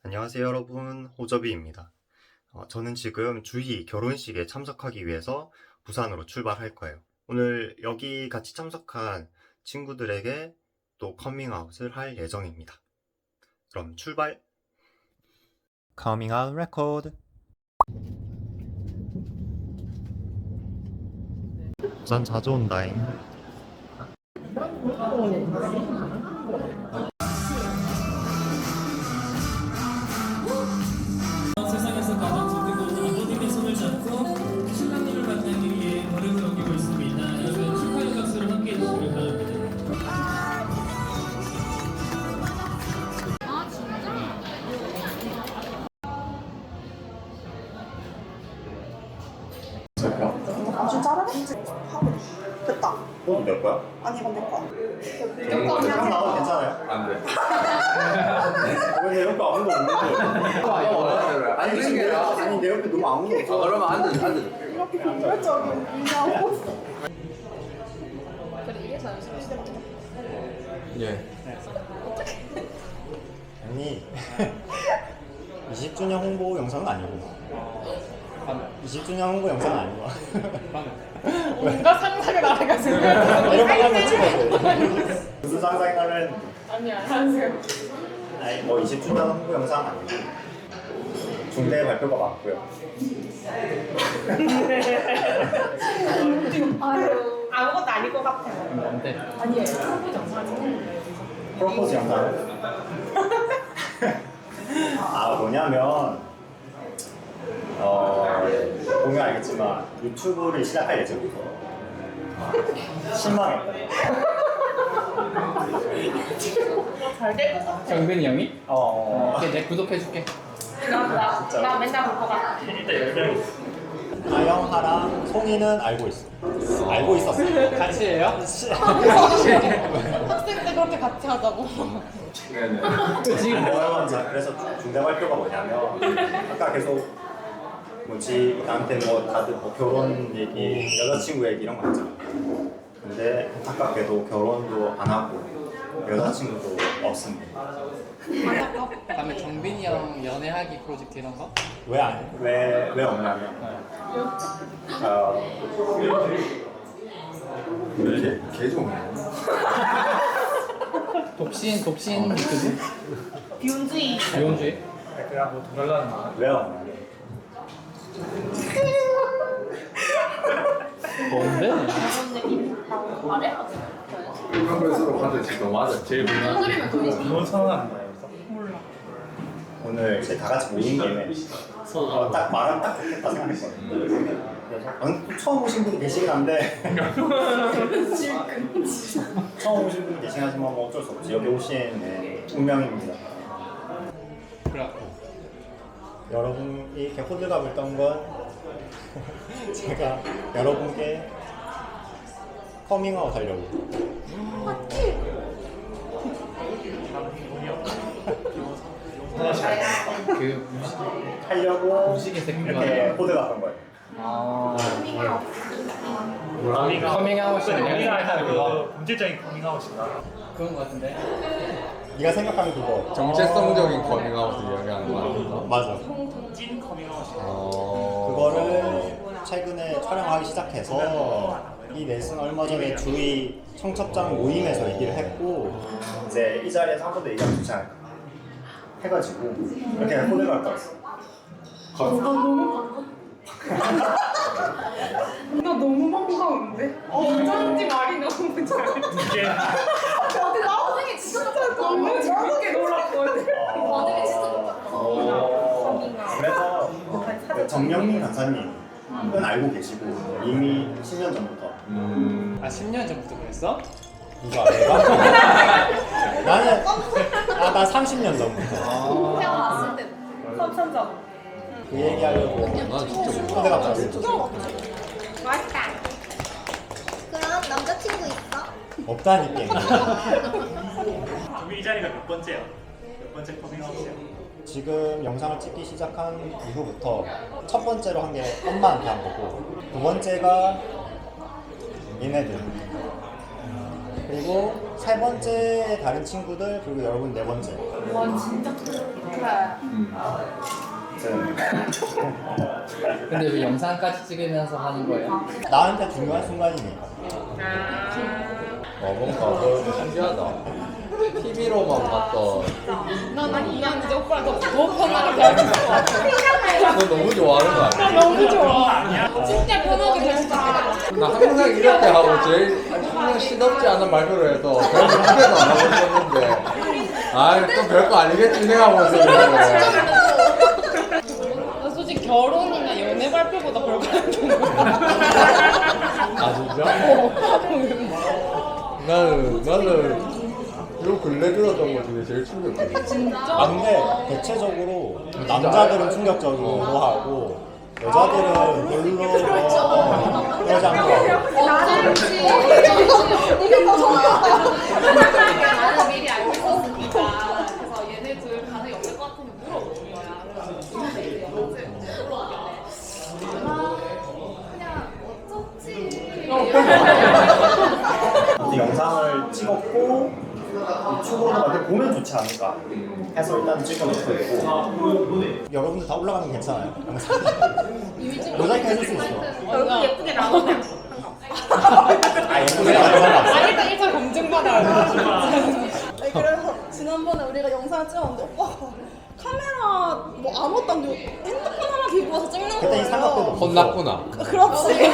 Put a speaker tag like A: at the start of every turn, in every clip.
A: 안녕하세요 여러분, 호접이입니다. 저는 지금 주희 결혼식에 참석하기 위해서 부산으로 출발할 거예요. 오늘 여기 같이 참석한 친구들에게 또 커밍아웃을 할 예정입니다. 그럼 출발! 커밍아웃 레코드. 부산 자주 온다잉.
B: 세상에서 가장 기쁘고 아버님의 손을 잡고 신랑님을 만나기 위해 노력을 옮기고 있습니다. 여러분 축하의 박수로 함께 해주시길 바랍니다.
C: 아주 자르네? 하고 됐다.
A: 어? 몇 거야?
C: 아니 이건 내 거야.
A: 형 나와도 괜찮아요?
D: 안 돼.
A: 왜 내 옆에 아무도 없는데? 아니 내 옆에 너무 아무도 없어.
D: 그러면 안 돼, 안 돼.
C: 이렇게 비결적인 분야고.
D: 예.
A: 아니 20주년 홍보 영상은 아니고 20주년 홍보 영상은 아니고
E: 뭔가 상상을 알아가지고
A: 이런 거 한번 찍어줘. 무슨 상상이냐면
E: 아니야 하세요.
A: 아니 뭐 20주년 홍보 영상 아니고 중대 발표가 맞고요.
E: 아무것도 아닐 것 같아요. 아니에요.
A: 프로포즈 영상. 아 뭐냐면 보면 알겠지만 유튜브를 시작할 예정이고 실망했다.
E: 잘될 것 같아.
F: 정근이 형이?
A: 어.
F: 오케이, 내가 구독해줄게.
E: 나 맨날 볼 것 같아.
A: 아영하랑 송이는 알고 있어. 알고 있었어.
F: 같이 해요?
E: 학생 때 그렇게 같이 하자고.
D: 네네.
F: 지금 뭐야?
A: 자, 그래서 중대 발표가 뭐냐면 아까 계속 뭐지 나한테 뭐 다들 뭐 결혼 얘기, 여자친구 얘기 이런 거 하잖아. 근데 안타깝게도 결혼도 안 하고 여자친구도 없습니다.
F: 다음에 정빈이 형 연애하기 프로젝트 이런 거?
A: 왜 없냐면
D: 개 좋네.
F: 독신 유튜브?
E: 비운주의.
F: 비혼주의?
A: 왜 없냐면
F: 뭔데?
D: 그런 걸 서로 받을 지 너무 맞아. 제일 무난.
A: 오늘 이제 다 같이 모인 김에 딱 말은 딱 좋겠다 생각했거든요. 그래서 처음 오신 분이 계시긴 한데 처음 오신 분이 계시긴 하지만 뭐 어쩔 수 없지. 여기 오신 운명입니다.
F: 그래.
A: 여러분이 이렇게 호들갑을 떤 건 제가 여러분께 커밍아웃 하려고.
F: 그
A: 하려고
F: 무식의 새끼
A: 이렇게
F: 말이야.
A: 호들갑 한 거예요.
F: 아. 커밍아웃이네.
B: 본질적인 커밍아웃이다.
F: 그런 거 같은데.
A: 네가 생각하는 그거
D: 정체성적인 커밍아웃을 이야기하는 거 아닌가?
A: 맞아.
B: 찐 커밍아웃이다.
A: 그거를 최근에 촬영하기 시작해서 이 넷은 얼마 전에 주위 청첩장 모임에서 얘기를 했고 이제 이 자리에서 한 번 더 얘기하면 좋지 않을까 해가지고 이렇게 호들갑을 떨었어.
E: 나 너무 반가운데? 어쩐지 말이 너무 잘해. 어디 나오는 게 진짜 너무 재밌게 놀았거든.
A: 그래서 그 정명민 간사님은 알고 계시고 이미 10년 전부터
F: 아 10년 전부터 그랬어?
A: 누가 내가? 나는 나 30년 전부터
E: 태어났을 때. 선천적.
A: 그 얘기하려고
D: 난 진짜
A: 호들갑 떨었어.
E: 맛있다.
G: 그럼 남자친구 있어?
A: 없다니까.
B: 이 자리가 몇 번째야? 몇 번째 커밍아웃이야?
A: 지금 영상을 찍기 시작한 이후부터 첫 번째로 한 게 엄마한테 한 거고 두 번째가 얘네들 그리고 세 번째 다른 친구들 그리고 여러분 네 번째.
E: 와 진짜
F: 근데 왜 영상까지 찍으면서 하는 거예요?
A: 나한테 중요한 순간이니까.
D: 뭔가 그거 신기하다. TV로만 봤던.
E: 난 이제 오빠랑 더 편하게 대할 수 있을 것 같아.
D: 그거 너무 좋아하는 거 아니야?
E: 너무 좋아. 진짜 편하게 될 수 있을 것 같아.
D: 나 항상 이렇게 하고 제일 항상 시덥지 않은 말투를 해서 별로 기대도 안 하고 있었는데 또 별거 아니겠지 생각하고 있었는데
E: 나 솔직히 결혼이나 연애 발표보다 별거 아닌 거
D: 아 진짜? 나는 요 근래 들었던 것 중에 제일 충격적이야.
E: 진짜?
A: 근데 대체적으로 남자들은 충격적으로 하고 여자들은 별로 그러지 않고
G: 이게 더 정확하다.
E: 나는 미리 알고 있었으니까 그래서 얘네 둘 가능이 없을 것 같으면 물어보는 거야. 그래서 이제 물어보길래 그냥 어쩌지?
A: 영상을 찍었고 유튜브로 어떻게 보면 좋지 않을까 해서 일단 찍어놓고 있고 여러분들 다 올라가는 거 괜찮아요? 모자이크 해줄 수 있어.
E: 얼굴 예쁘게 나오네.
A: 아 예쁘게 나오는 거
E: 아 일단 1차 검증받아야 돼.
C: 아니, 그래서 지난번에 우리가 영상을 찍었는데 오빠가 카메라 뭐 아무것도 안 들고 핸드폰 하나 들고 와서 찍는 거예요.
A: 그때 이 삼각대도
D: 혼났구나.
C: 그렇지.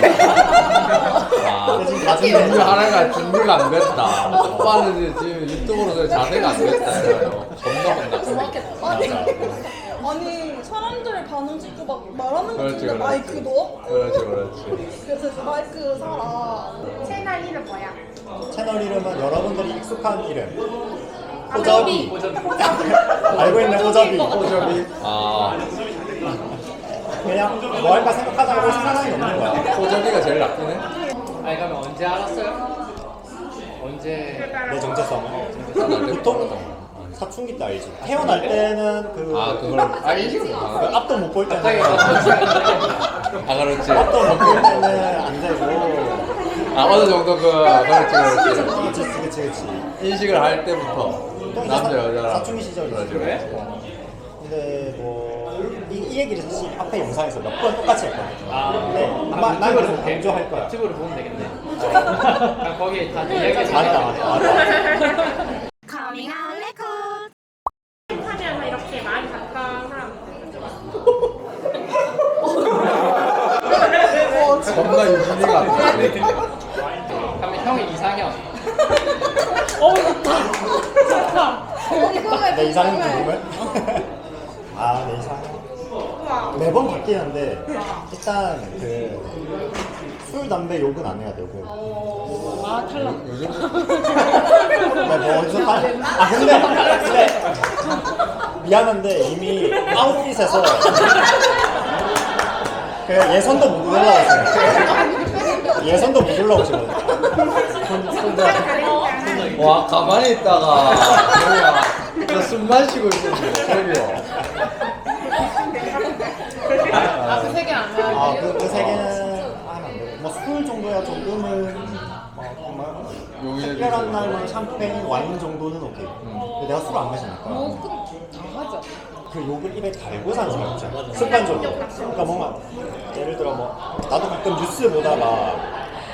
D: 아,
A: 지금 나중에
D: 준비 하나가 준비가 안 됐다. 오빠는 지금 유튜브로 자세가 안 됐다. 이거요. 존나 혼났어.
C: 아니 사람들 반응 찍고 막 말하는 거
D: 그렇지,
C: 듣는데
D: 그렇지.
C: 마이크도 없고
D: 그렇지.
C: 그래서 마이크 사라.
E: 채널 이름 뭐야?
A: 채널 이름은 여러분들이 익숙한 이름 호접이 알고 있는 호접이
D: 호접이. 아,
A: 그냥 뭐 할까 생각하다가 생각이 없는 거야.
D: 호접이가 제일 낫긴 해.
F: 아니 그러면 언제 알았어요? 언제
A: 내 정체성을
D: 보통
A: 보통 사춘기 때 알지. 태어날 때는
D: 그걸 알지구나.
A: 그 앞도 못 볼
F: 갑자기
A: 때는
D: 아 그렇지.
A: 앞도 못 볼 때는 안 되고
D: 어느 정도 그렇지.
A: 그치
D: 인식을 할 때부터
A: 또 이제
D: 남자 여자
A: 사춘기 시절이지.
D: 그래?
A: 근데 이 얘기를 사실 앞에 영상에서 몇 번 똑같이 했거든. 근데 아마 난
F: 유튜브를
A: 그래서
F: 볼게.
A: 강조할 거야.
F: 유튜브를 보면 되겠네. 난 거기에 다 이야기가
A: 맞다.
G: 커밍아웃 레코드.
E: 하면서 이렇게 말이 가까운 사람.
D: 겁나 유진이가 안 돼.
F: 그러면 형이 이상형.
A: 내 이상형 궁금해? 내 이상형? 매번 바뀌는데 일단 술, 담배 욕은 안 해야 되고
E: 아 탈락.
D: 요즘
A: 뭐 어디서 근데 미안한데 이미 아웃핏에서 예선도 못 올라오시네. 예선도 못 올라오시거든.
D: 와 가만히 있다가 나술 마시고 있었는데 저기요.
E: 그 세 개 안 나와.
A: 그 세 개는 하면 안 되고 뭐술 정도야 정도는 특별한 날만 샴페인, 와인 정도는 오케이. 근데 내가 술 안 마시니까
E: 맞아.
A: 그 욕을 입에 달고 사는 사람 있잖아. 습관적으로. 그러니까 뭔가 예를 들어 나도 가끔 뉴스 보다가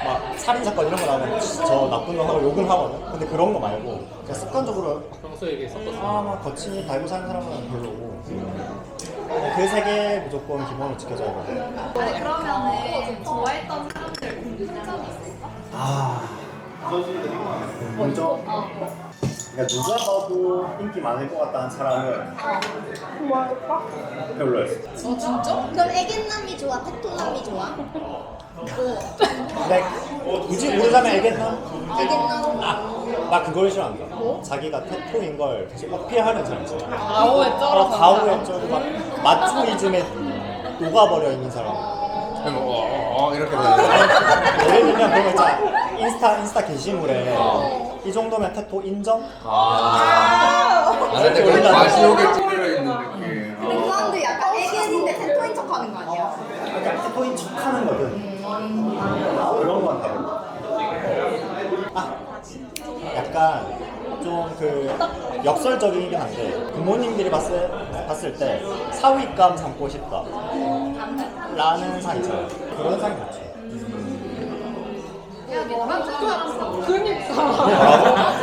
A: 막 살인 사건 이런 거 나오면 저 나쁜 놈 하고 욕을 하거든. 근데 그런 거 말고 그냥 습관적으로
F: 평소에 이게 섞었어.
A: 막 거친이 달고 사는 사람은 별로고 그 세 개 무조건 기본으로 지켜줘야 되거든.
G: 아니 그러면은 좋아했던 사람들 공통점이 있었어?
A: 먼저 그러니까 누가 봐도 인기 많을 것 같다는 사람은 별로였어.
G: 진짜? 그럼 애견남이 좋아? 테토남이 좋아?
A: 근데 굳이 고르자면 애견남?
G: 애견남.
A: 나 그걸 싫어한다. 자기가 태토인 걸 계속 어필하는 사람 있잖아.
E: 아오에 쩔어서.
A: 가오에 쩔고 막 마초이즘에 녹아버려 있는 사람.
D: 이렇게 되는.
A: 예를 들면 그런 거 있잖아. 인스타 게시물에 이 정도면 태토 인정?
D: 나한테 그런 과시욕에 찔려 있는 느낌.
G: 근데 그 사람들 약간 애견인데 테토인 척하는 거 아니야?
A: 그러니까 태토인 척하는 거든. 그런 건 다르고. 약간 좀 역설적이긴 한데 부모님들이 봤을 때 사위감 삼고 싶다 라는 상이 있잖아요. 그런 상이 좋지.
G: 야, 너랑 듣고 알았어.
E: 그니까.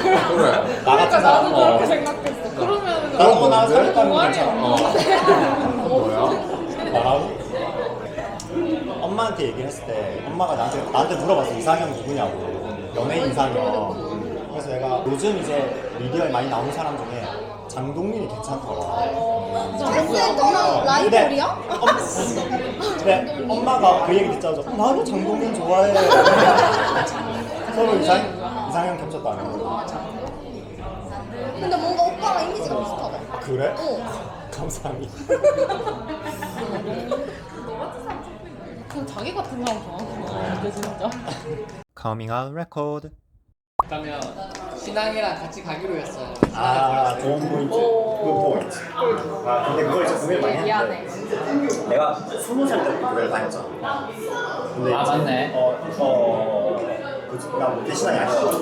D: 그래.
A: 나 같은
E: 나도
A: 사람
E: 그렇게 생각했어. 그러면
A: 나도 나 사위감이
E: 동아리
A: 괜찮아.
D: 뭐야?
A: 나라고? 엄마한테 얘기를 했을 때 엄마가 나한테 물어봤어. 이상형 누구냐고. 연예인 이상형. 그래서 내가 요즘 이제 미디어에 많이 나오는 사람 중에 장동민이 괜찮더라.
G: 댄스앤터랑 라이벌이야?
A: 근데 엄마가 그 얘기 듣자마자 나도 장동민 좋아해. 서로 이상형 겹쳤다는 거.
G: 근데 뭔가 오빠랑 이미지가 비슷하다.
A: 아, 그래?
G: 어.
A: 감사합니다.
E: 그럼 자기 같은 사람 좋아하는 근데 진짜.
A: Coming out record.
F: 그러면 신앙이랑 같이 가기로 했어요.
A: 아, 좋은 포인트. 그 포인트. 아, 근데 그걸 진짜 고민 많이 했는데. 내가 20살 때부터 교회를 다녔잖아. 근데
F: 아, 맞네.
A: 나 모태신앙이 아니었거든.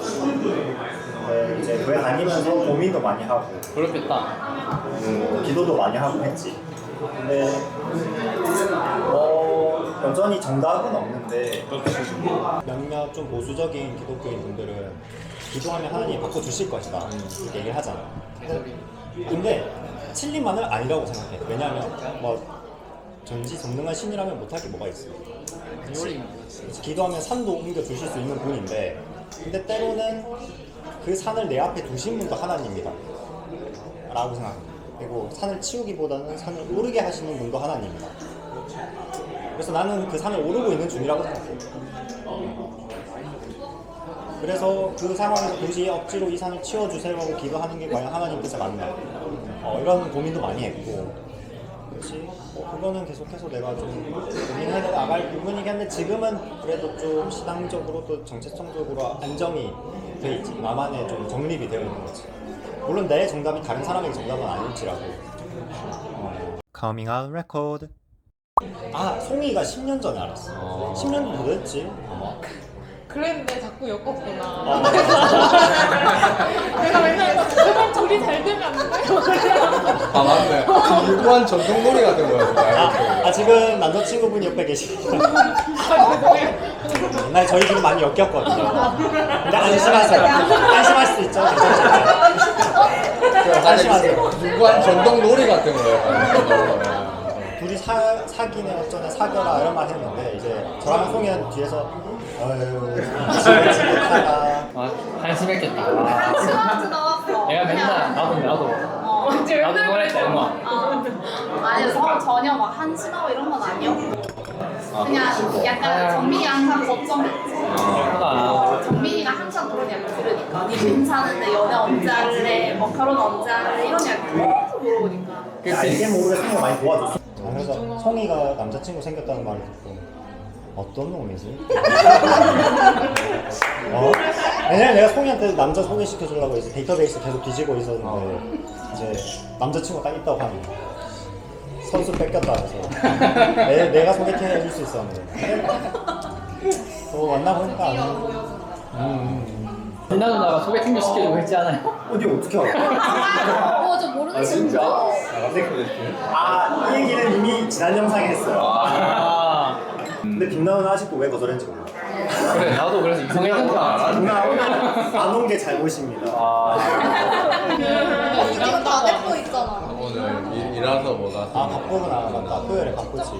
A: 근데 이제 교회 다니면서 고민도 많이 하고,
F: 그렇겠다.
A: 기도도 많이 하고 했지. 근데 여전히 정답은 없는데 몇몇 좀 보수적인 기독교인 분들은 기도하면 하나님이 바꿔주실 것이다 이렇게 얘기를 하잖아. 근데 칠리만을 아니라고 생각해. 왜냐하면 뭐 전지전능한 신이라면 못할 게 뭐가 있어. 그래서 기도하면 산도 옮겨 주실 수 있는 분인데, 근데 때로는 그 산을 내 앞에 두신 분도 하나님이다 라고 생각합니다. 그리고 산을 치우기보다는 산을 오르게 하시는 분도 하나님이다. 그래서 나는 그 산을 오르고 있는 중이라고 생각해. 그래서 그 상황에서 굳이 억지로 이 산을 치워주세요 하고 기도하는 게 과연 하나님 뜻에 맞나, 이런 고민도 많이 했고. 그렇지. 그거는 계속해서 내가 좀 고민해 나갈 부분이긴 한데, 지금은 그래도 좀 신앙적으로 또 정체성적으로 안정이 돼 있지. 나만의 좀 정립이 되어 있는 거지. 물론 내 정답이 다른 사람의 정답은 아닐지라도. Coming out record. 아, 송이가 10년 전에 알았어. 10년 정도 됐지 아마.
E: 그랬는데 자꾸 엮었구나.
A: 아,
E: 내가 맨날 제발 둘이 잘 되면 안 돼요?
D: 아 맞네. 유구한 전통놀이 같은 거였어.
A: 지금 남자친구분이 옆에 계시니까. 옛날에 저희들이 많이 엮였거든요. 근데 안심하세요. 안심할 수 있죠. 안심하세요.
D: 유구한 전통놀이 같은 거였어.
A: 둘이 사귀네 어쩌네 사겨라 이런 말 했는데, 이제 저랑 송이는 뒤에서 어휴 지긋지긋하다.
F: 아, 한심했겠다.
G: 시원하지 나왔어.
F: 내가 맨날 나도 응원했다 응원.
G: 아니, 전혀 막 한심하고 이런 건 아니었고. 그냥 약간 정민이 항상 걱정했지.
F: 예쁘다.
G: 정민이가 항상 그런 이야기 들으니까 니 괜찮은데 연애 언제 할래? 뭐 결혼 언제 할래? 이런 이야기 계속 물어보니까.
A: 알게 모르게 송이가 많이 도와줬어. 그래서 송이가 남자친구 생겼다는 말을 듣고 어떤 놈이지? 왜냐면 내가 송이한테 남자 소개시켜주려고 이제 데이터베이스 계속 뒤지고 있었는데, 이제 남자친구가 딱 있다고 하는 거야. 선수 뺏겼다 해서 내가 소개팅 해줄 수 있었는데 만나보니까
F: 빛나 누나가 소개팅도 시켜주고 했지 않아요?
A: 어디 어떻게 알아?
G: 저 모르는 친구.
A: 이 얘기는 이미 지난 영상에 했어요.
F: 아,
A: 근데 빛나는 아직도 왜 거절했는지 몰라.
F: 그래 나도 그래서 이상했던 줄 알았어.
A: 안 온 게 잘못입니다.
G: 지금 다 냈고 있잖아.
D: 오늘 일하서 못 왔어.
A: 바쁘구나. 맞다. 토요일에 바쁘지.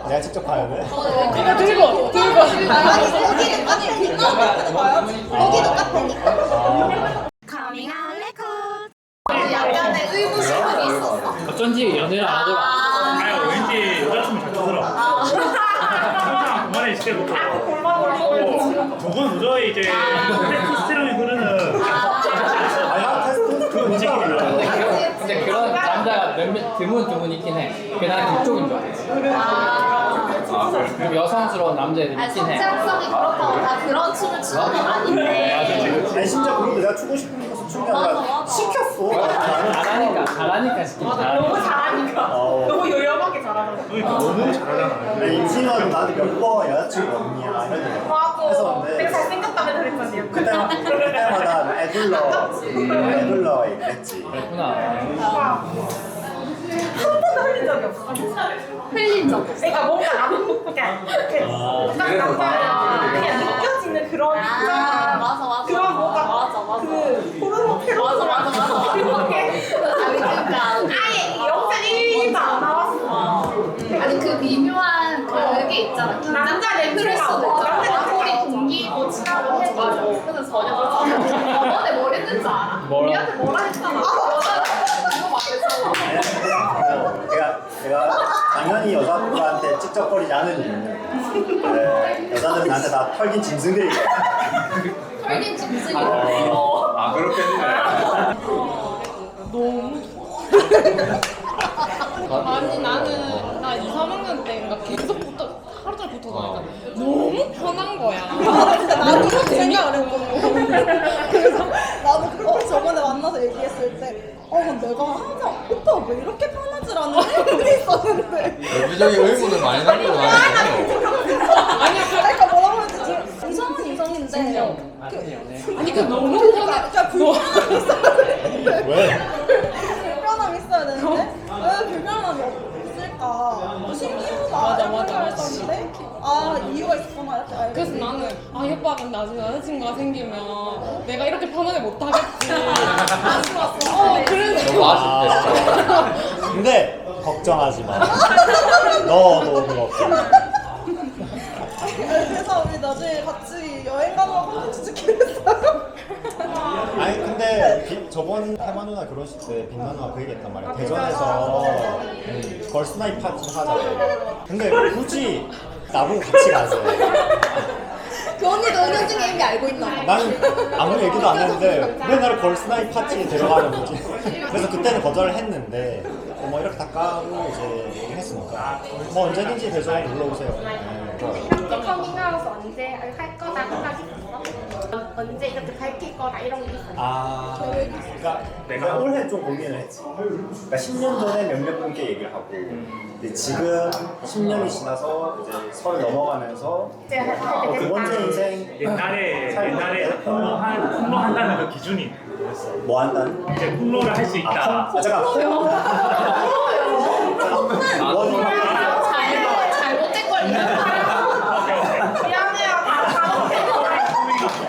A: 내가 직접 가야 돼?
E: 내가 들고.
G: 아니 빛나는 봐야지. 여기도 카페니까. Coming out record. 약간의 의무심이 있었어.
F: 어쩐지 연애를 안 하더라.
B: 아유, 왠지 여자친구 잘 터더라. 항상 그만해 있을 때부터. 저건 도저히 이제 테스토스테론이 흐르는 그런 움직임이라.
F: 근데 그런 남자가 몇몇 드문 있긴 해. 그게 나는 그쪽인 줄 알았어. 그리고 여성스러운 남자애들
G: 아니,
F: 있긴 해.
G: 성장성이 그렇다고 다 그런 춤을 추는 건 아닌데.
A: 아니 진짜 그것도 내가 추고 싶은 것을 추는 게 아니라 시켰어.
F: 잘하니까 시키지.
E: 너무 잘하니까. 너무 요염하게 잘하는
B: 그러니까 너무 잘하잖아.
A: 임신하고 나한테 몇 번 여자친구 없냐 이런
E: 맞아.
A: 했었는데
E: 되게 잘생겼다고 그랬거든요.
A: 그때마다 애둘러 얘기했지.
F: 그렇구나.
E: 한 번도 흘린 적이 없어.
G: 흘린 적 없어.
E: 그러니까 뭔가 딱 남자랑 그냥 느껴지는 그런 있잖아.
G: 맞아.
E: 그런 뭐가
G: 맞아.
E: 그 호르몬 페로몬
G: 맞아.
E: 그런 게
G: 아니 그러니까
E: 아예 0.1mm도 안 나왔어.
G: 아니 그 미묘한 그게 있잖아.
E: 남자 냄새가
G: 흐를 수도 있잖아.
E: 남자
G: 아무리
E: 냄새가
G: 동기고 친하고 해도 그래서 전혀 그렇지 않아. 저번에 뭘 했는지 알아?
F: 뭐라?
G: 우리한테 뭐라 했잖아. 여자는 이거 말했어.
A: 제가 당연히 여자분한테 찝쩍거리지 않은 이유는 여자들은 나한테 다 털긴 짐승들이
G: 털긴 짐승이.
D: 아 그렇겠네.
H: 아니 나는 나 2, 3학년 때인가 계속 하루 종일 붙어 다니까 너무 편한 거야.
C: 진짜 나도 그렇게 생각을 했거든. 그래서 나도 저번에 만나서 얘기했을 때 내가 항상 오빠 왜 이렇게 편하지라는 생각이 있었는데
D: 여기저기 의문을 많이 남기고 다니거든요.
C: 아니야 그러니까 뭐라고 해야 되지? 이성은 이성인데
H: 아니 그 너무 편해.
C: 그러니까 불편함이 있어야 되는데 왜? 불편함이 있어야 되는데 왜 불편함이 없을까? 신기하다 이런 생각을 했었는데 이유가 있었구나 이렇게 알고
H: 그래서 나는 이 오빠가 나중에 여자친구가 생기면 내가 이렇게 편하게 못 하겠지. 아쉬웠어. 그래서
D: 너무 아쉽겠어.
A: 근데 걱정하지 마. 너도 그렇고.
C: 그래서 우리 나중에 같이 여행 가는 거 콘텐츠 찍기로 했어요.
A: 아니 근데 저번 해마 누나 결혼식 때 빛나 누나 그 얘기했단 말이야. 대전에서 걸스나잇 파티 하자고. 근데 굳이 나보고 같이 가세요.
C: 그 언니도 은연중에 이미 알고 있나 봐.
A: 나는 아무 얘기도 안 했는데 왜 나를 걸스나잇 파티에 데려가는 거지? 그래서 그때는 거절을 했는데 뭐 이렇게 다 까고 이제 얘기했으니까 뭐 언제든지 대전에 놀러 오세요.
E: 이렇게 커밍아웃 언제 할 거다 생각이 있어? 언제 이렇게 밝힐 거다 이런 게 있어?
A: 그러니까 내가 올해 좀 고민을 했지. 그러니까 10년 전에 몇몇 분께 얘기를 하고 근데 지금 10년이 지나서 이제 30 넘어가면서 두 번째 인생
B: 옛날에 폭로 한다는 그 기준이 뭐였어?
A: 뭐 한다는?
B: 이제 폭로를 할 수 있다.
A: 잠깐.
G: 잘못된 걸 이해하는
E: 미안해요.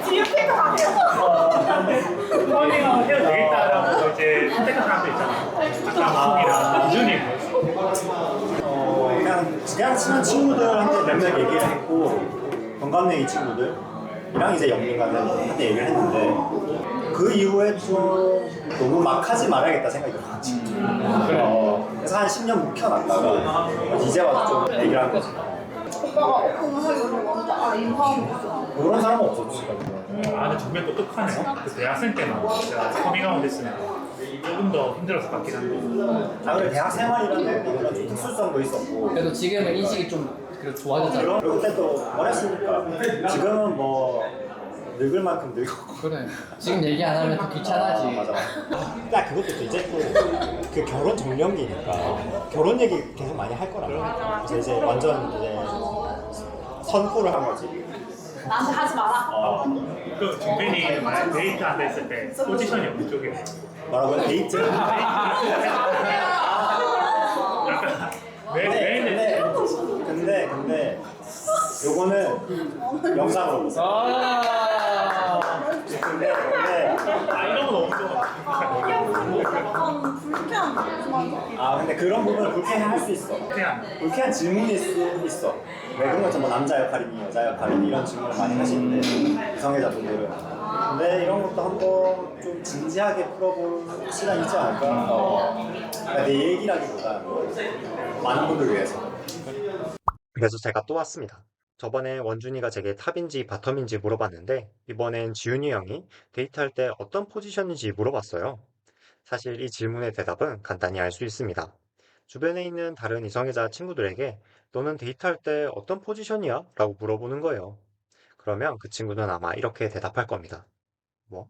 E: 지우개가 가세요.
B: 언니가 해도 되겠다라고 이제 선택한 사람도 있잖아. 아까 기준이 뭐였어?
A: 그냥 친한 친구들한테 몇몇 얘기를 했고 동갑내기 친구들이랑 이제 영민한테 얘기를 했는데 그 이후에 좀 너무 막 하지 말아야겠다 생각이 들었지. 그래서 한 10년 묵혀놨다가 이제 와서 좀 얘기를 한 거지.
C: 오빠가 오픈을 하기로 먼저 인사하는 거
A: 그런 사람은 없었지.
B: 근데 정말 똑똑하네. 그 대학생 때만 진짜 커밍아웃 했으면 조금 더 힘들었을 것 같긴 한데.
A: 그래 대학 생활이라는 게 좀 특수성도 있었고
F: 그래도 지금은 인식이 좀 그래도 좋아졌잖아.
A: 그리고 그때 또 어렸으니까 지금은 뭐 늙을 만큼 늙었고
F: 그래. 지금 얘기 안 하면 더 귀찮아지.
A: 맞아. 야 그것도 또 이제 또 그 결혼 정년기니까 결혼 얘기 계속 많이 할 거라. 이제 완전 이제 선포를 한 거지.
G: 나한테 하지 마라.
B: 그 정빈이 만약 데이트 한다 했을 때 포지션이 어느 쪽이야?
A: 뭐라고요? 데이트?
B: 약간 왜
A: 근데 요거는 영상으로 보세요. 근데
B: 이런 건 너무 좋아.
C: 약간 불쾌한 거
A: 근데 그런 부분을 불쾌할 수 있어.
B: 그냥
A: 불쾌한 질문일 수 있어. 왜 그런 거 뭐 남자 역할이니 여자 역할이니 이런 질문을 많이 하시는데 이성애자분들은. 근데 이런 것도 한번 좀 진지하게 풀어볼 시간이 있지 않을까. 그러니까 내 얘기라기보다 많은 분들 위해서. 그래서 제가 또 왔습니다. 저번에 원준이가 제게 탑인지 바텀인지 물어봤는데 이번엔 지훈이 형이 데이트할 때 어떤 포지션인지 물어봤어요. 사실 이 질문의 대답은 간단히 알 수 있습니다. 주변에 있는 다른 이성애자 친구들에게 너는 데이트할 때 어떤 포지션이야? 라고 물어보는 거예요. 그러면 그 친구는 아마 이렇게 대답할 겁니다. 뭐?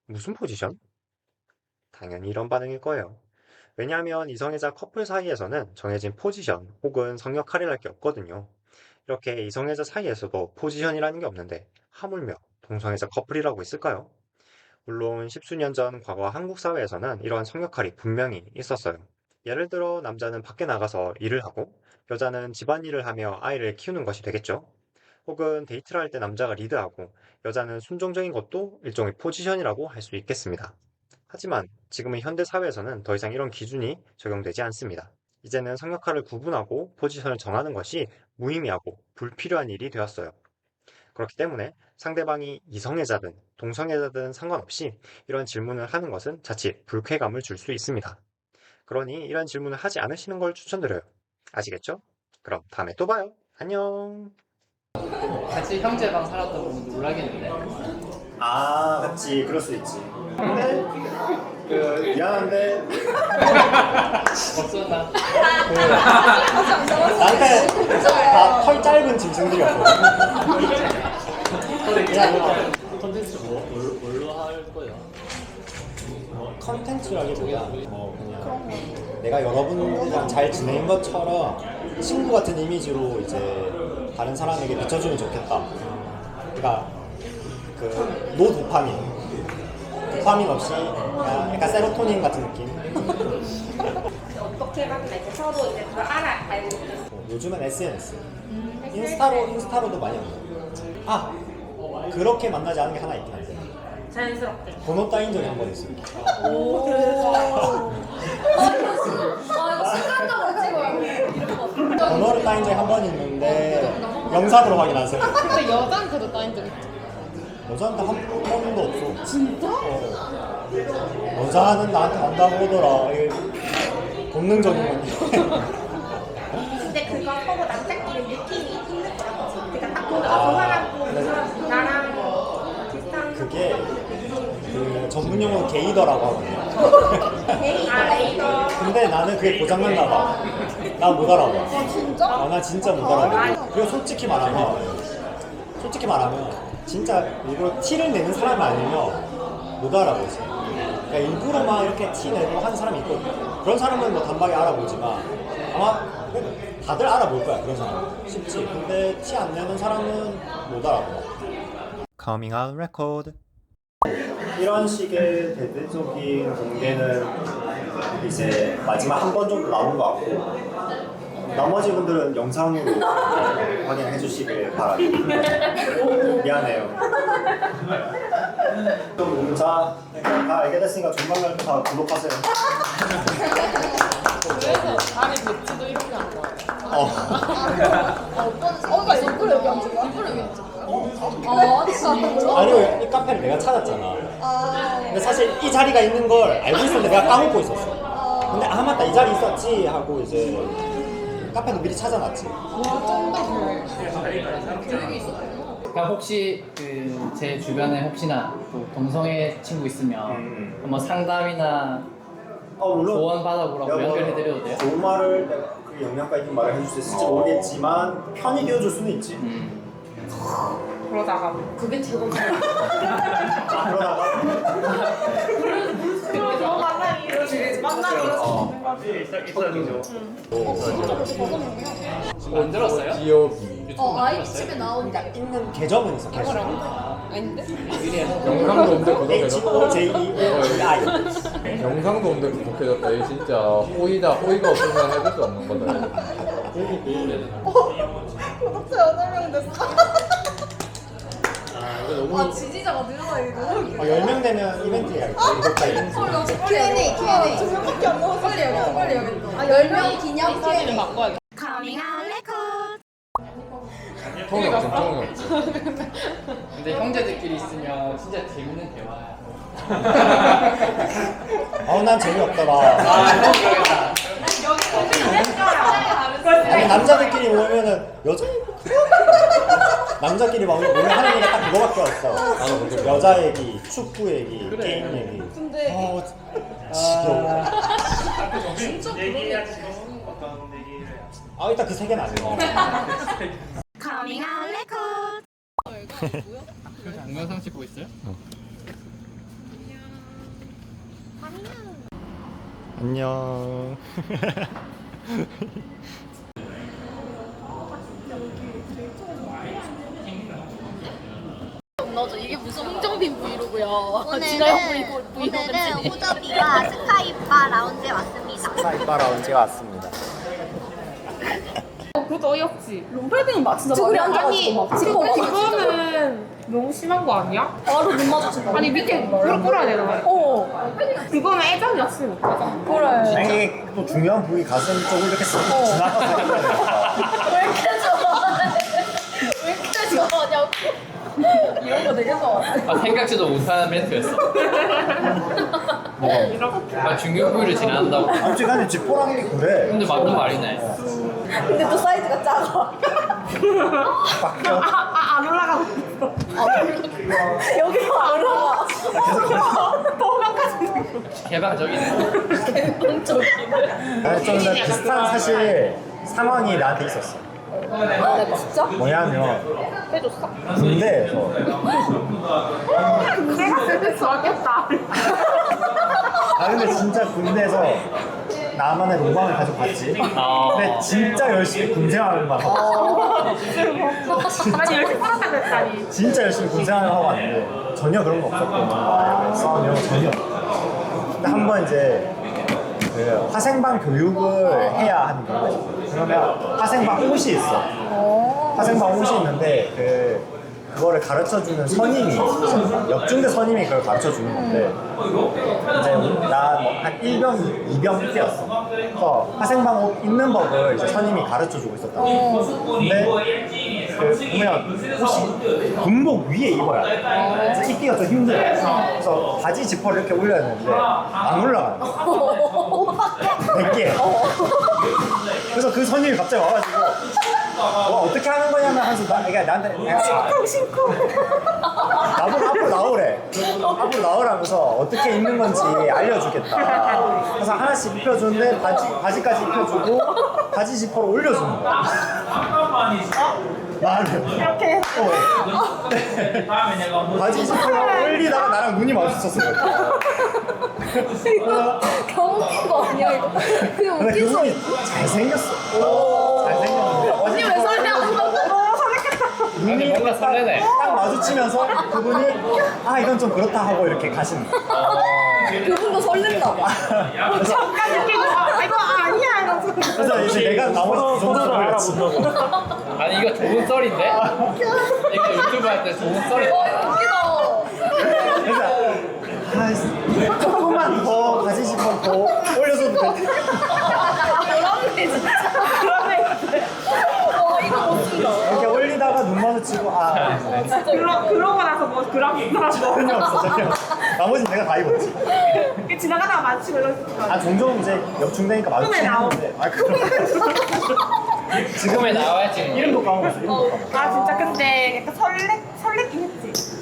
A: 무슨 포지션? 당연히 이런 반응일 거예요. 왜냐하면 이성애자 커플 사이에서는 정해진 포지션 혹은 성역할이랄 게 없거든요. 이렇게 이성애자 사이에서도 포지션이라는 게 없는데 하물며 동성애자 커플이라고 있을까요? 물론 십수년 전 과거 한국 사회에서는 이러한 성역할이 분명히 있었어요. 예를 들어 남자는 밖에 나가서 일을 하고 여자는 집안일을 하며 아이를 키우는 것이 되겠죠. 혹은 데이트를 할 때 남자가 리드하고 여자는 순종적인 것도 일종의 포지션이라고 할 수 있겠습니다. 하지만 지금의 현대 사회에서는 더 이상 이런 기준이 적용되지 않습니다. 이제는 성역할을 구분하고 포지션을 정하는 것이 무의미하고 불필요한 일이 되었어요. 그렇기 때문에 상대방이 이성애자든 동성애자든 상관없이 이런 질문을 하는 것은 자칫 불쾌감을 줄 수 있습니다. 그러니 이런 질문을 하지 않으시는 걸 추천드려요. 아시겠죠? 그럼 다음에 또 봐요. 안녕.
F: 같이 형제방 살았다 보면 놀라겠는데.
A: 아, 맞지. 그럴 수 있지. 근데 미안한데
F: 없었나?
A: 나한테 다 털 짧은 짐승들이었거든.
F: 컨텐츠 뭘로 할 거예요?
A: 컨텐츠라기보다 그냥 내가 여러분이랑 잘 지낸 것처럼 친구 같은 이미지로 이제 다른 사람에게 비춰주면 좋겠다. 그러니까 그 도파민 없이 그냥 약간 세로토닌 같은 느낌.
E: 어떻게 하면 이제 서로 이제 그걸 알아가고
A: 요즘은 SNS, 인스타로도 많이 만나요. 아, 그렇게 만나지 않은 게 하나 있긴 한데
E: 자연스럽게.
A: 번호 따인 적이 한 번 있어요. 번호를 따인 적이 한 번 있는데 영상으로 확인하세요.
H: 근데 여자한테도 따인 적 있죠?
A: 여자한테 한 번도 없어. 진짜? 여자는 나한테 안다고 오더라. 이게 본능적인 건데.
E: 근데 그거 서로 남자끼리 느낌이 있는 거라고. 그러니까 딱 보고 저 사람도 그 사람 나랑 비슷한.
A: 그게 그 전문 용어로 게이더라고 하거든요.
E: 게이. 아 레이더.
A: 근데 나는 그게 고장났나 봐. 나 못 알아봐.
C: 진짜?
A: 나 진짜 못 알아봐. 그리고 솔직히 말하면 진짜 일부러 티를 내는 사람 아니면 못 알아보지. 그러니까 일부러 막 이렇게 티 내고 하는 사람이 있거든. 그런 사람은 뭐 단박에 알아보지만 아마 다들 알아볼 거야. 그런 사람은 쉽지. 근데 티 안 내는 사람은 못 알아봐. Coming out record. 이런 식의 대대적인 공개는 이제 마지막 한 번 정도 나온 것 같고 나머지 분들은 영상으로 확인해 주시길 바랍니다. 미안해요. 자, 다 알게 됐으니까 조만간 다 구독하세요.
H: 그래서 다리 배치도 이렇게 한 거예요.
C: 나 이걸 여기 앉은 거야? 이걸 여기 앉은 거야? 진짜?
A: 아니요, 이 카페를 내가 찾았잖아. 근데 사실 이 자리가 있는 걸 알고 있었는데 내가 까먹고 있었어. 근데 아 맞다, 이 자리 있었지 하고 이제 카페도 미리 찾아놨지.
F: 그냥 혹시 그 제 주변에 혹시나 또 동성애 친구 있으면 한번 상담이나
A: 물론
F: 조언 받아보라고
A: 내가 뭐
F: 연결해드려도 돼요?
A: 좋은 말을 내가 그 영양가 있는 말을 해줄 수 있을지 모르겠지만 편히 비워줄 수는 있지.
E: 그러다가
G: 그게 최고지.
A: 그러다가
E: 그러고 만나기
B: 일상이죠.
F: 만들었어요?
D: 기억이
G: 아이 집에 나온다.
A: 있는 계정은 있어. 계정.
H: 아닌데?
D: 영상도 없는데 구독해줬다.
A: HOJEI.
D: 영상도 없는데 구독해줬다. 이게 진짜 호의가 없으면 해줄 수 없는 거다.
C: 구독자 8명 됐어.
A: 이거 너무
C: 지지자가 늘어나 이게 너무 웃겨.
A: 10명 되면 이벤트 해야겠다. 구독자 이벤트.
C: Q&A. 2명밖에 안 남았어. 빨리 여기. 10명 기념
H: 사진을
C: Q&A.
H: 바꿔야 돼.
D: 통이 없지.
F: 근데 형제들끼리 있으면 진짜 재밌는 대화야.
A: 난 재미없더라.
F: 형 그러겠다.
A: 아니 남자들끼리 모이면은 남자끼리 모이면 하는 얘기가 딱 그거밖에 없어. 여자 얘기, 축구 얘기, 게임 얘기.
C: 근데
A: 지겨워.
B: 얘기하지 어떤 얘기를 해요?
A: 일단 그 세 개는 아니고.
F: 동영상 찍고 있어요?
A: 안녕.
G: 넣어줘. 이게 무슨 홍정빈 브이로그야.
I: 오늘은 호접이가 스카이바 라운지에 왔습니다.
A: 스카이바 라운지에 왔습니다.
H: 그것도 어이없지.
C: 롱패딩은 막 진짜 많이 앉아가지고 막 찍어 먹어.
H: 그거는 너무 심한 거 아니야?
C: 바로 눈 마주친다.
H: 아니 밑에 물 뿌려야 되나? 그거는 애정이었으면 못하잖아.
C: 그래.
A: 아니 또 중요한 부위 가슴 쪽을 이렇게 쓱 지나가서 해야
C: 왜 이렇게 좋아해? 왜 이렇게 좋아하냐고. 이런 거 되게 좋아해.
F: 아, 생각지도 못하는 멘트였어. 아, 중요 부위를 지나간다고.
A: 아무튼 간에 지포랑이 그래.
F: 근데 맞는 말이네.
C: 근데 또 사이즈가 작아.
H: 안 올라가고
C: 여기서 안 올라가.
F: 개방적이네.
A: 아니 좀 비슷한 사실 상황이 나한테 있었어.
C: 내가 진짜?
A: 뭐냐면
C: 해줬어?
A: 군대에서
H: 내가 쓰면 좋았겠다.
A: 아 근데 진짜 군대에서 나만의 로망을 가지고 갔지. 근데 진짜 열심히 군 생활만 하고
H: 아니 열심히 살았다 그랬다니.
A: 진짜 열심히 군 생활을 하고 왔는데 전혀 그런 거 없었고 싸움 이런 거 전혀. 근데 한 번 이제 그 화생방 교육을 해야 하는 경우가 있어. 그러면 화생방 옷이 있어. 화생방 옷이 있는데 그거를 가르쳐주는 선임이 있어. 역중대 선임이 그걸 가르쳐주는 건데 이제 나한 1병, 2병 때였어. 그래서 화생방 옷 입는 법을 이제 선임이 가르쳐주고 있었다고. 근데 보면 옷이 군복 위에 입어야 돼. 그래서 입기가 좀 힘들어. 그래서 바지 지퍼를 이렇게 올려야 되는데 안 올라가는 거야.
C: 옷밖에?
A: 100개. 그래서 그 선임이 갑자기 와가지고 어떻게 하는 거냐면 하면서 나한테
C: 싱쿵.
A: 나보고 앞으로 나오래. 앞으로 나오라면서 어떻게 입는 건지 알려주겠다. 그래서 하나씩 입혀주는데 바지까지 입혀주고 바지 지퍼를 올려주는 거야. 나를
C: 이렇게 해서.
A: 바지 지퍼를 올리다가 나랑 눈이 마주쳤어요.
C: 겨우 웃긴 거 아니야 이거? 그냥
A: 근데
C: 웃긴 거.
A: 그분이 잘생겼어. 잘생겼는데
C: 언니 왜 설레한다고?
F: 아니, 뭔가 설레네.
A: 딱 마주치면서 그분이 아 이건 좀 그렇다 하고 이렇게 가시는 거야.
C: 그분도 설렌다 봐.
A: 그래서,
H: 이거 아니야 이러면서.
A: 그래서 이제 내가 나머지 정도를 알았지.
F: 아니, 이거 좋은 썰인데? 이거 유튜브 할 때 좋은 썰이다.
A: 그래서 조금만 더 바지 지퍼 더 올려줘도 돼.
C: 그러네 진짜. 그러네. 이거 못 쓴다.
A: 이렇게 올리다가 눈 마주치고
H: 그러고 나서 뭐 그런 거
A: 전혀 없어 전혀. 나머지는 내가 다 입었지.
H: 지나가다가 마주치고 이러고
A: 아 종종 이제 역중대니까 마주치는데 아 그럼
F: 지금에 나와야지.
A: 이름도 까먹었어. 이름도 까먹었어.
H: 아 진짜 근데 약간 설레긴 했지.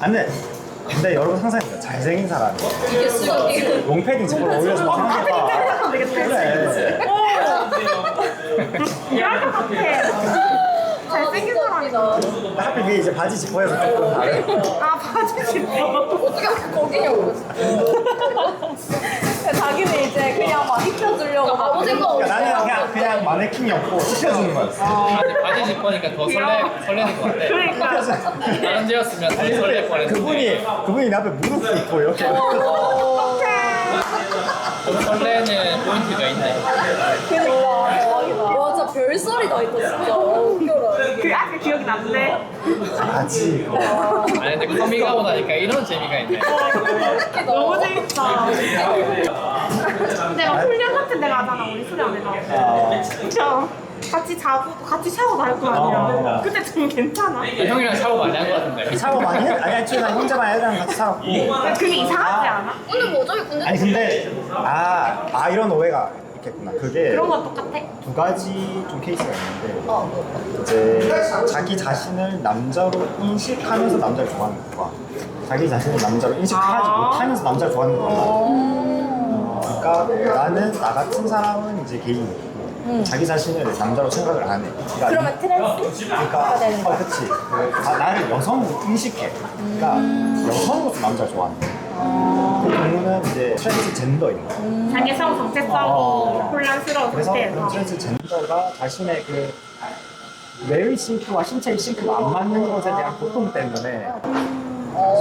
A: 근데 여러분 상상해보세요. 잘생긴 사람이
C: 이게 수영이.
A: 롱패딩 지퍼를 올려서 생각해봐.
H: 생각하면 되겠네.
A: 그래.
H: 이럴 것 같아. 잘생긴 사람이다.
A: 하필 그게 이제 바지 지퍼에서 조금 다른.
H: 아 바지 싶어.
C: 어떻게 거기냐고. 자기는 이제 그냥 막 입혀주려고 아무 생각 없이.
A: 그러니까 나는 그냥 마네킹이었고 입혀주는 거였어.
F: 아니, 바지 지퍼니까 더 설레는 것 같아.
H: 그러니까.
F: 다른 데였으면 더 설렐 뻔했는데.
A: 그분이 내 앞에 무릎 꿇고 이렇게.
F: 좀 설레는 포인트가 있네.
C: 그니까. 와 진짜 별소리다 이거 진짜. 웃겨라.
H: 그 아까 기억이 났네.
A: 바지.
F: 아니, 근데 커밍아웃 하니까 이런 재미가 있네.
H: 너무 재밌다. 내가 훈련 같은 데 가잖아 우리 수련회가. 그쵸? 같이 자고 같이 샤워도 할 거 아니야. 그때 좀 괜찮아.
F: 형이랑 샤워 많이 한 것 같은데.
A: 샤워 많이 했? 아니 애초에 난 혼자만 애들랑 같이 살았고.
H: 그게 이상하지 않아?
C: 오늘 뭐 저기 군대
A: 아니 근데 이런 오해가 있겠구나. 그게
H: 그런 건 똑같아.
A: 두 가지 좀 케이스가 있는데 이제 자기 자신을 남자로 인식하면서 남자를 좋아하는 것과 자기 자신을 남자로 인식하지 못하면서 남자를 좋아하는 것과 그러니까 나는 나 같은 사람은 이제 게이고 자기 자신을 남자로 생각을 안 해. 그러니까
C: 그러면 트랜스?
A: 그러니까
C: 되는 거야.
A: 그치. 나를 여성으로 인식해. 그러니까 여성으로서 남자를 좋아하는 거야.
J: 그 경우는 이제 트랜스젠더입니다.
H: 자기 성 정체성이 혼란스러운
J: 그래서 그런
H: 상태에서.
J: 트랜스젠더가 자신의 그 뇌의 싱크와 신체의 싱크가 안 맞는 것에 대한 고통 때문에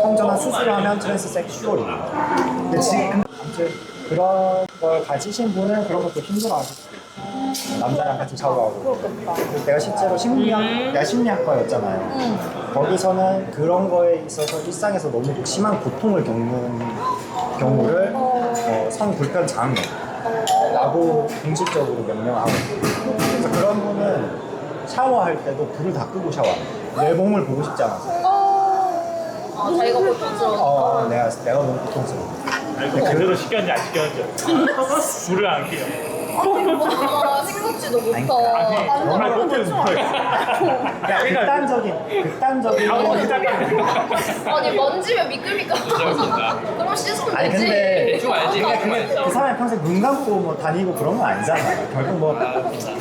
J: 성전환 수술을 하면 트랜스섹슈얼입니다. 근데 지금 아무튼 그런 걸 가지신 분은 그런 것도 힘들어하실 수 있어요. 남자랑 같이 샤워하고. 그리고 내가 실제로 내가 심리학과였잖아요. 거기서는 그런 거에 있어서 일상에서 너무 심한 고통을 겪는 경우를 성불편 장애라고 공식적으로 명명하고 있어요. 그래서 그런 분은 샤워할 때도 불을 다 끄고 샤워해요. 내 몸을 보고 싶지 않아서.
C: 자기가 고통스러워.
J: 내가 너무 고통스러워.
B: 아이고 제대로 시켰는지 안 시켰는지 불을 안 켜요.
C: 생각지도
J: 아니,
C: 못해.
B: 아니 정말 꼼짝을 못해요.
J: 극단적인
C: 아니 만지면 미끌미끌하잖아. 그럼 씻으면
J: 아니
C: 되지.
J: 근데
F: 대충 알지?
J: 그 사람이 평생 눈 감고 뭐 다니고 그런 건 아니잖아요. 결국 뭐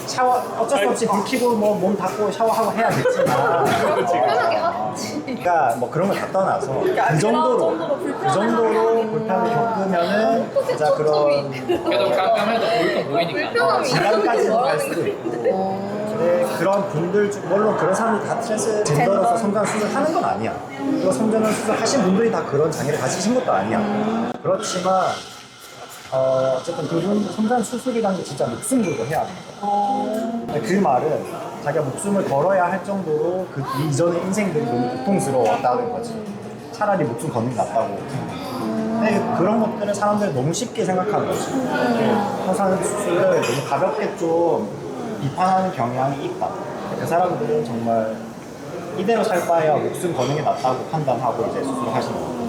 J: 샤워 어쩔 수 없이 불 켜고 뭐 몸 닦고 샤워하고 해야겠지만
C: 편하게 하겠지.
J: 그러니까 뭐 그런 걸 다 떠나서 그 정도로 불편을 겪으면은 진짜 그런
F: 그래도 깜깜해도 보일 건 보이니까.
C: 불편함이
J: 질환까지는 갈 수도 있고 근데 그런 분들 중 물론 그런 사람이 다 트랜스젠더로서 성전환 수술 하는 건 아니야. 그리고 성전환 수술 하신 분들이 다 그런 장애를 가지신 것도 아니야. 그렇지만 어쨌든 그분 성전환 수술이라는 게 진짜 목숨 걸고 해야 합니다. 근데 그 말은 자기가 목숨을 걸어야 할 정도로 그 이전의 인생들이 너무 고통스러웠다는 거지. 차라리 목숨 거는 게 낫다고. 근데 그런 것들을 사람들이 너무 쉽게 생각하는 거지. 성전환 수술을 너무 가볍게 좀 비판하는 경향이 있다. 그 사람들은 정말 이대로 살 바에야 목숨 거는 게 낫다고 판단하고 이제 수술을 하시는 거예요.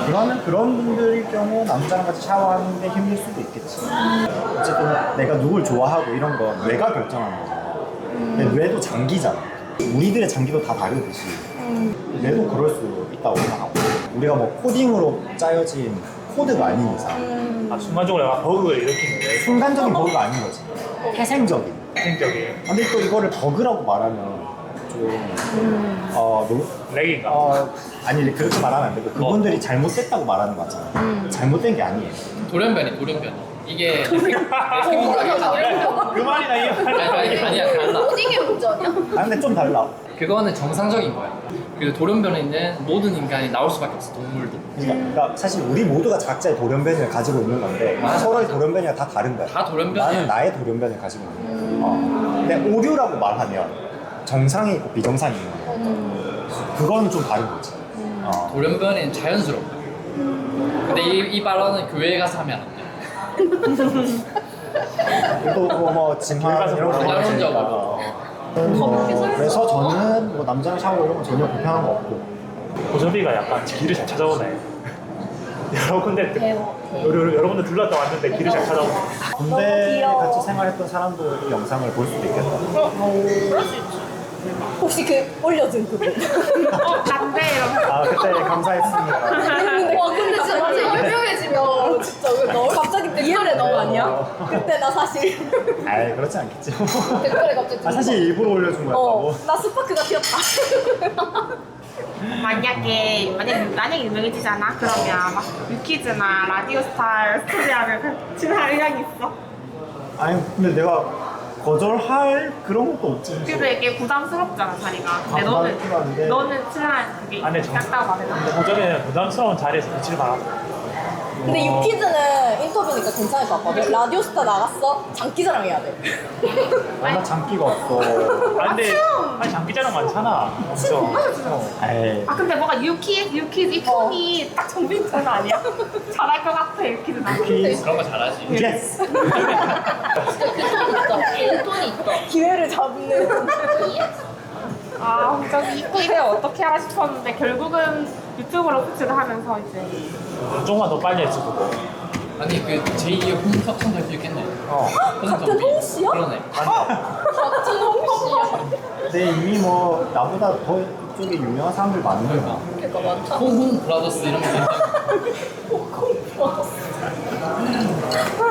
J: 그러면 그런 분들일 경우 남자랑 같이 샤워하는 게 힘들 수도 있겠지. 어쨌든 내가 누굴 좋아하고 이런 건 뇌가 결정하는 거잖아. 근데 뇌도 장기잖아. 우리들의 장기도 다 다르듯이 뇌도 그럴 수 있다고 생각하고 우리가 뭐 코딩으로 짜여진 코드가 아닌 이상
B: 아 순간적으로 내가 버그를 일으키는 거예요.
J: 순간적인 버그가 아닌 거지. 태생적인.
B: 생적인
J: 근데 또 이거를 버그라고 말하면 좀 너무
B: 렉인가?
J: 아니 그렇게 말하면 안 되고 그분들이 잘못됐다고 말하는 거 같잖아. 잘못된 게 아니에요.
F: 돌연변이. 이게 생각이 아니야.
B: 그 말이나 이 말이나
F: 아니야, 달라.
C: 코딩의 문제 아니야?
J: 근데 좀 달라.
F: 그거는 정상적인 거야. 그리고 돌연변이는 모든 인간이 나올 수밖에 없어, 동물도.
J: 그러니까 사실 우리 모두가 각자의 돌연변이를 가지고 있는 건데 서로의 돌연변이가 다 다른 거야.
F: 다 돌연변이야.
J: 나는 나의 돌연변이를 가지고 있는 거야. 근데 오류라고 말하면 정상이 있고 비정상이 있는 거야. 그건 좀 다른 거지.
F: 돌연변이는 자연스러워. 근데 이 발언은 교회에 가서 하면 안 돼.
J: 또 뭐 진화 이런 거
F: 원론적으로.
J: 그래서 저는 뭐 남자랑 샤워 이런 건 전혀 불편한 거 없고.
B: 고저비가 약간 길을 잘 찾아오네. 여러 군데 여러 군데 둘렀다 왔는데 길을 잘 찾아오네.
J: 군대 같이 생활했던 사람도 이 영상을 볼 수도 있겠다.
C: 그럴 수 있지. 혹시 그 올려준 그분?
H: 반대 이런.
J: 아 그때 감사했습니다.
C: 와 근데 진짜 나중에 유명해지면 진짜 왜 너 갑자기 댓글에 너 아니야? 그때 나 사실
J: 아이 그렇지 않겠지.
C: 댓글에 갑자기
J: 사실 일부러 올려준 거였다고.
C: 나 스파크가 튀었다.
H: 만약에 유명해지잖아. 그러면 막 유키즈나 라디오스타 스토리하면 같이 할 의향이 있어.
J: 아니 근데 내가 거절할 그런 것도 없지.
H: 그래도 이게 부담스럽잖아 자리가. 근데
J: 부담스러운데.
H: 너는 친한 그게
B: 안에
H: 작다고 말해도.
B: 근데 고저비는 부담스러운 자리에서 빛을 발하고.
C: 근데 유키즈는 인터뷰니까 괜찮을 것 같거든. 라디오스타 나갔어? 장기자랑 해야 돼.
J: 나 장기가 없어.
B: 근데 아니 장기자랑 많잖아.
H: 친 정말 주잖아.
J: 에이.
H: 아 근데 뭔가 유키즈 이 톤이 딱 정빈천 아니야? 잘할 것 같아 유키즈 나.
F: 그런 거 잘하지.
J: 예스.
C: 그 톤이 있다. 기회를 잡는.
H: 아 저기 이때 어떻게 하라 싶었는데 결국은 유튜브로 포츠를 하면서 이제
B: 조금만 더 빨리 했어도.
F: 아니 그 제2의 홍석천 될 수 있겠네.
C: 같은 홍씨야?
F: 그러네.
C: 같은 홍씨야?
J: 근데 이미 뭐 나보다 더 이쪽에 유명한 사람들 많으니까.
C: 그러니까 많다.
F: 홍홍 브라더스 이런 거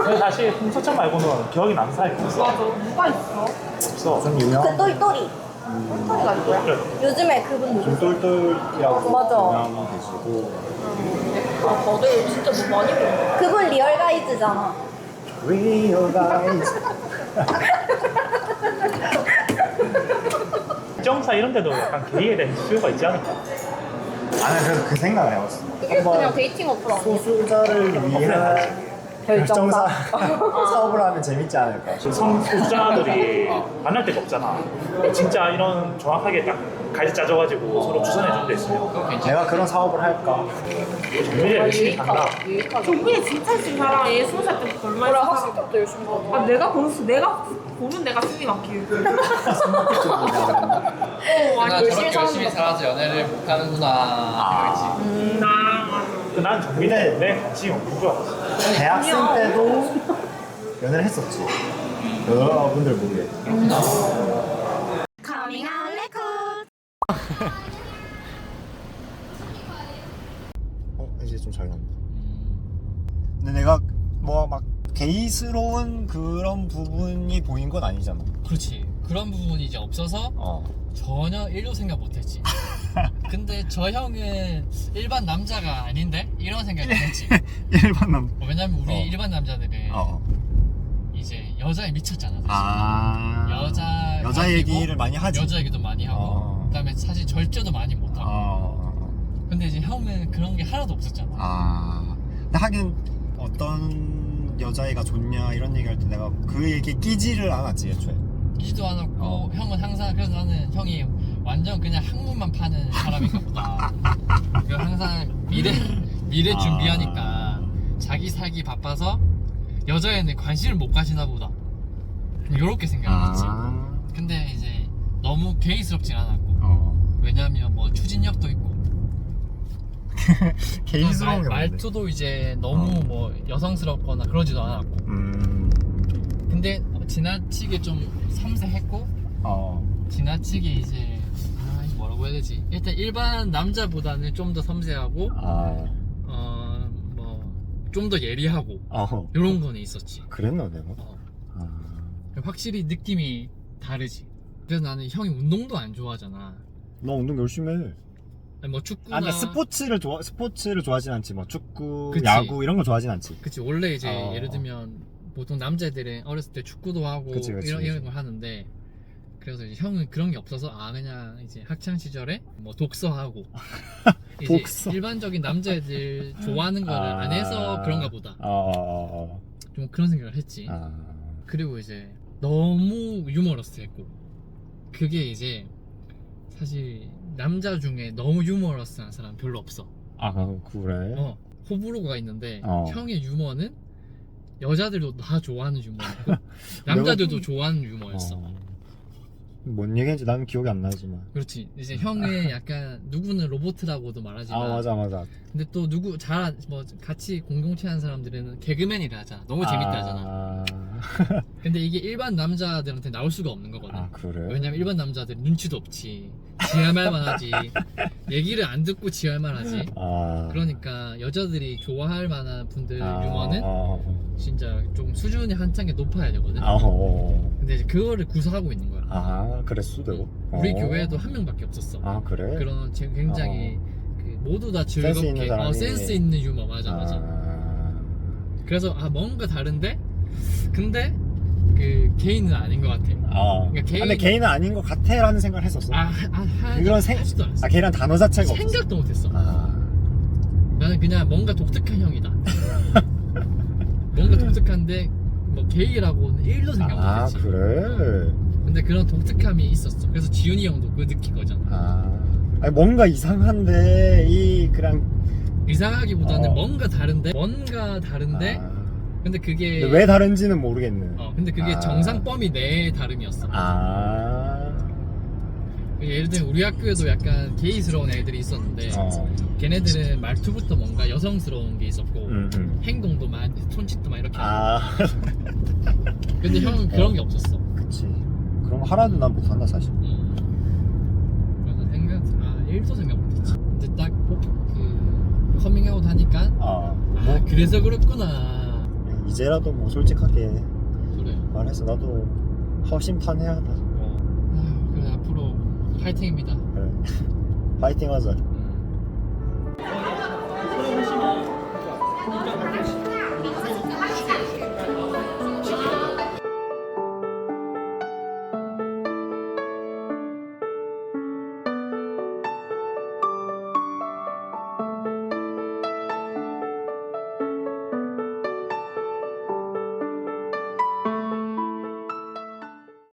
B: 근데 사실 홍서천 말고는 기억이 나는 사람이 없어.
H: 맞아 누가 있어?
B: 없어.
J: 좀 유명한.
C: 그 또리. 똘똘이가 누구야? 요즘에 그분 누구야?
J: 김똘똘이라고
C: 맞아.
J: 유명한 분 계시고
C: 아, 다들 진짜 너무 많이 보는 그분 리얼 가이즈잖아.
J: Real guys.
B: 정사 이런 데도 약간 게이에 대한 수요가 있지 않을까?
J: 나는 그래서 그 생각을 해봤어.
C: 그게 그냥 데이팅 어플 아니야?
J: 소수자를 위한 결정사 사업을 하면 재밌지 않을까.
B: 성소수자들이 만날 데가 없잖아. 진짜 이런 정확하게 딱 가이드 짜져가지고 서로 추천해 준 데 있으면
J: 내가 그런 사업을 할까?
B: 정밀히 열심히 간다.
H: 정민이 진짜 열심히 살아. 얘 20살 때부터 얼마나 살아.
C: 학생 때부터 열심히 하고.
H: 아, 내가 보는 내가 승리 맡기고.
F: 나 저렇게 열심히 살아서 연애를 못하는구나 이러지.
B: 난 정밀에 내 관심이 없는 줄 알았어.
J: 대학생 때도 연애를 했었지. 여러분들 모르게.
I: 커밍아웃 레코드.
J: 이제 좀 잘 나온다. 근데 내가 뭐 막 게이스러운 그런 부분이 보인 건 아니잖아.
F: 그렇지. 그런 부분이 이제 없어서 전혀 1도 생각 못했지. 근데 저 형은 일반 남자가 아닌데? 이런 생각을 했지.
J: 일반 남.
F: 왜냐면 우리 일반 남자들은 이제 여자에 미쳤잖아. 사실.
J: 여자 얘기를 많이 하지.
F: 여자 얘기도 많이 하고 그다음에 사실 절제도 많이 못하고. 근데 이제 형은 그런 게 하나도 없었잖아.
J: 근데 하긴 어떤 여자애가 좋냐 이런 얘기할 때 내가 그 얘기에 끼지를 않았지 애초에.
F: 끼지도 않았고 형은 항상 그래서 나는 형이 완전 그냥 학문만 파는 사람인가 보다. 그리고 항상 미래 준비하니까 자기 살기 바빠서 여자애는 관심을 못 가지나 보다. 요렇게 생각을 했지. 근데 이제 너무 게이스럽진 않았고. 왜냐면 뭐 추진력도 있고.
J: 게이스러운 게
F: 말투도 이제 너무 뭐 여성스럽거나 그러지도 않았고. 근데 지나치게 좀 섬세했고. 지나치게 이제 이거 뭐라고 해야 되지? 일단 일반 남자보다는 좀 더 섬세하고 뭐 좀 더 예리하고 이런 거는 있었지.
J: 그랬나 내가?
F: 확실히 느낌이 다르지. 그래서 나는 형이 운동도 안 좋아하잖아.
J: 너 운동 열심히 해.
F: 아니 뭐 축구나
J: 근데 스포츠를 좋아하진 않지. 뭐 축구,
F: 그치.
J: 야구 이런 거 좋아하진 않지.
F: 그치. 원래 이제 예를 들면 보통 남자애들은 어렸을 때 축구도 하고
J: 그치.
F: 이런 걸 하는데, 그래서 이제 형은 그런 게 없어서 그냥 이제 학창 시절에 뭐 독서하고 이제
J: 독서.
F: 일반적인 남자애들 좋아하는 거를 안 해서 그런가 보다. 좀 그런 생각을 했지. 그리고 이제 너무 유머러스했고, 그게 이제 사실 남자 중에 너무 유머러스한 사람 별로 없어.
J: 그래?
F: 호불호가 있는데 형의 유머는 여자들도 다 좋아하는 유머였고 남자들도 좋아하는 유머였어.
J: 뭔 얘기인지 나는 기억이 안 나지만.
F: 그렇지. 이제 형은 약간 누구는 로봇이라고도 말하지만
J: 맞아.
F: 근데 또 누구 뭐 같이 공동체 하는 사람들은 개그맨이라 하잖아. 너무 재밌다 하잖아. 근데 이게 일반 남자들한테 나올 수가 없는 거거든.
J: 그래?
F: 왜냐면 일반 남자들은 눈치도 없지. 지할 말만 하지. 얘기를 안 듣고 지할 말 하지. 그러니까 여자들이 좋아할 만한 분들 유머는 진짜 좀 수준이 한창에 높아야 되거든. 근데 이제 그거를 구사하고 있는 거야.
J: 그랬어 되고?
F: 우리 교회에도 한 명밖에 없었어.
J: 그래?
F: 그런 굉장히 모두 다
J: 센스 있는
F: 즐겁게
J: 사람이.
F: 센스 있는 유머. 맞아. 그래서 뭔가 다른데, 근데 그 개인은 아닌 것 같아. 그러니까
J: 근데 개인은 아닌 것 같아라는 생각을 했었어. 그런
F: 하지도 않았어.
J: 개인한 단어 자체가 없어.
F: 생각도 못했어. 나는 그냥 뭔가 독특한 형이다. 뭔가 독특한데 뭐 게이라고는 1도 생각 못했지.
J: 그래?
F: 근데 그런 독특함이 있었어. 그래서 지훈이 형도 그 느낀 거잖아.
J: 뭔가 이상한데 그냥
F: 이상하기보다는 뭔가 다른데 근데 그게
J: 왜 다른지는 모르겠네.
F: 근데 그게 정상범위 내의 다름이었어. 예를 들면 우리 학교에도 약간 게이스러운 애들이 있었는데 걔네들은 말투부터 뭔가 여성스러운 게 있었고 행동도 많이 손짓도 막 이렇게 하고. 근데 형은 그런 게 없었어.
J: 그치. 그런 거 하나도 난 못한다 사실.
F: 그래서 1도 생각 못했지. 근데 딱 그 커밍아웃 하니까 그래서 그렇구나.
J: 이제라도 뭐 솔직하게
F: 그래.
J: 말해서 나도 허심탄회하다.
F: 그래 앞으로 파이팅입니다.
J: 파이팅 하자.